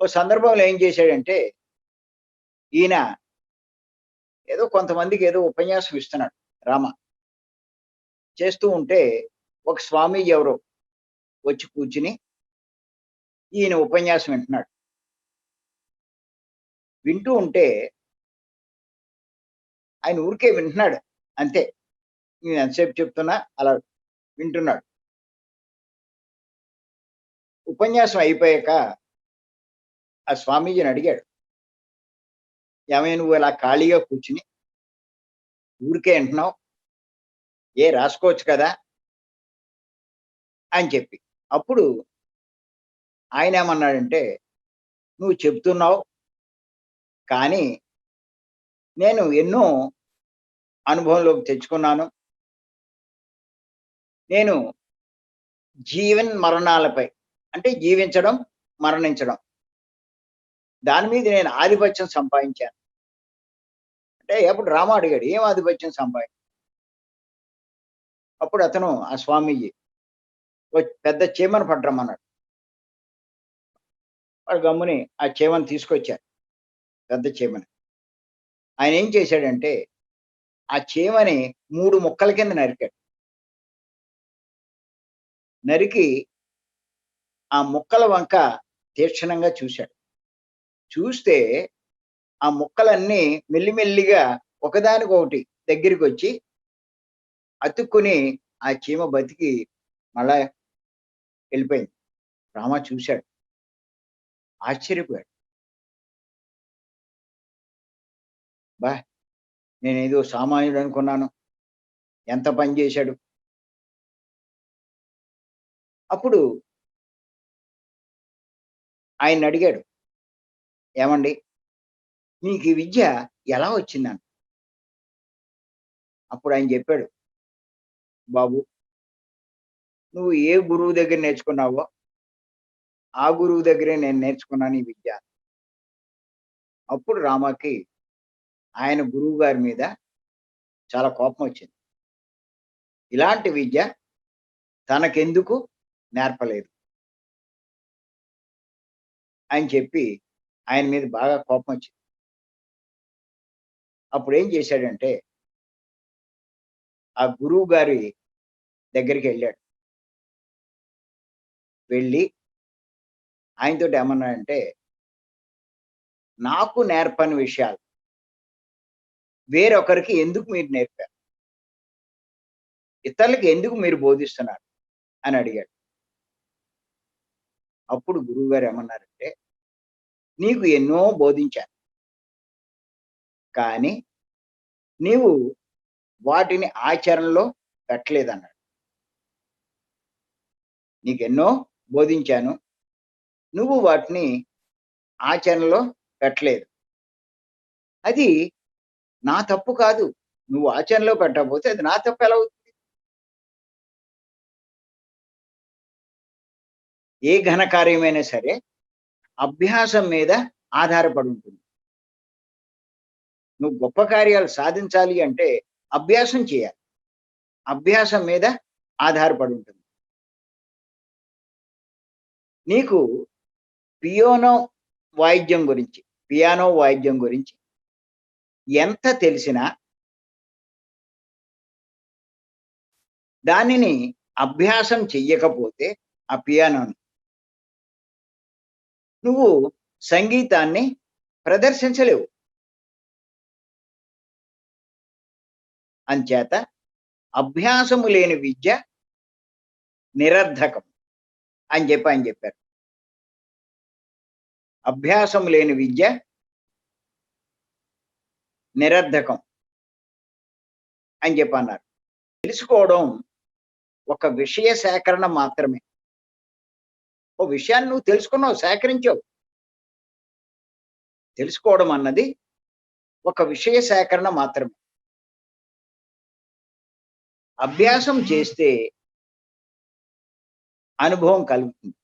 ఓ సందర్భంలో ఏం చేశాడంటే, ఈయన ఏదో కొంతమందికి ఏదో ఉపన్యాసం ఇస్తున్నాడు రామ. చేస్తూ ఉంటే ఒక స్వామీజీ ఎవరో వచ్చి కూర్చుని ఈయన ఉపన్యాసం వింటున్నాడు. వింటూ ఉంటే ఆయన ఊరికే వింటున్నాడు అంతే. నేను ఎంతసేపు చెప్తున్నా అలా వింటున్నాడు. ఉపన్యాసం అయిపోయాక ఆ స్వామీజీని అడిగాడు. "ఏమయ్య నువ్వు ఇలా ఖాళీగా కూర్చుని ఊరికే వింటున్నావు. రాసుకోవచ్చు కదా!" అని చెప్పి. అప్పుడు ఆయనేమన్నాడంటే, "నువ్వు చెప్తున్నావు, కానీ నేను ఎన్నో అనుభవంలోకి తెచ్చుకున్నాను. నేను జీవన్ మరణాలపై అంటే జీవించడం, మరణించడం. దాని మీద నేను ఆధిపత్యం సంపాదించాను." అంటే అప్పుడు రామ అడిగాడు, "ఏం ఆధిపత్యం అప్పుడు అతను ఆ స్వామీజీ ఓ పెద్ద చీమను పట్టరమ్మన్నాడు. వాడు గమ్ముని ఆ చీమను తీసుకొచ్చారు. పెద్ద చీమని. ఆయనేం చేశాడంటే, ఆ చీమని 3 ముక్కల కింద నరికాడు. నరికి ఆ ముక్కల వంక తీక్షణంగా చూశాడు. చూస్తే ఆ ముక్కలన్నీ మెల్లిమెల్లిగా ఒకదానికొకటి దగ్గరికొచ్చి అతుక్కుని ఆ చీమ బతికి మళ్ళా వెళ్ళిపోయింది. రామ చూశాడు. ఆశ్చర్యపోయాడు. అబ్బా! నేనేదో సామాన్యుడనుకున్నాను. ఎంత పని చేశాడు. అప్పుడు ఆయన్నడిగాడు, "ఏవండీ నీకీ విద్య ఎలా వచ్చిందని?" అప్పుడాయన చెప్పాడు, "బాబు నువ్వు ఏ గురువు దగ్గర నేర్చుకున్నావో, ఆ గురువు దగ్గరే నేను నేర్చుకున్నాను ఈ విద్య." అప్పుడు రామకి ఆయన గురువుగారి మీద చాలా కోపమొచ్చింది. ఇలాంటి విద్య తనకెందుకు నేర్పలేదు అని చెప్పి ఆయన మీద బాగా కోపమొచ్చింది. అప్పుడేం చేశాడంటే, ఆ గురువుగారి దగ్గరికెళ్ళాడు. వెళ్ళి ఆయనతోటి ఏమన్నాడంటే, "నాకు నేర్పని విషయాలు వేరొకరికి ఎందుకు మీరు నేర్పారు? ఇతరులకి ఎందుకు మీరు బోధిస్తున్నారు?" అని అడిగాడు. అప్పుడు గురువుగారు ఏమన్నారంటే, "నీకు ఎన్నో బోధించాను. కానీ నీవు వాటిని ఆచరణలో పెట్టలేదన్నాడు. నీకెన్నో బోధించాను. నువ్వు వాటిని ఆచరణలో పెట్టలేదు. అది నా తప్పు కాదు. నువ్వు ఆచరణలో పెట్టకపోతే అది నా తప్పు ఎలా అవుతుంది? ఏ ఘన కార్యమైనా సరే అభ్యాసం మీద ఆధారపడి ఉంటుంది. నువ్వు గొప్ప కార్యాలు సాధించాలి అంటే అభ్యాసం చేయాలి. అభ్యాసం మీద ఆధారపడి ఉంటుంది. నీకు పియానో పియానో వాయిద్యం గురించి ఎంత తెలిసినా దానిని అభ్యాసం చెయ్యకపోతే ఆ పియానోని నువ్వు సంగీతాన్ని ప్రదర్శించలేవు. అంచేత అభ్యాసము లేని విద్య నిరర్ధకం అని ఆయన చెప్పారు. అభ్యాసం లేని విద్య నిరర్ధకం అని అన్నారు. తెలుసుకోవడం ఒక విషయ సేకరణ మాత్రమే. ఓ విషయాన్ని నువ్వు తెలుసుకున్నావు, సేకరించావు. తెలుసుకోవడం అన్నది ఒక విషయ సేకరణ మాత్రమే. అభ్యాసం చేస్తే అనుభవం కలుగుతుంది.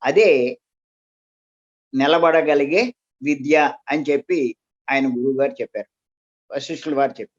అదే నిలబడగలిగే విద్య అని చెప్పి ఆయన గురువుగారు చెప్పారు. వశిష్ఠుల వారు చెప్పారు.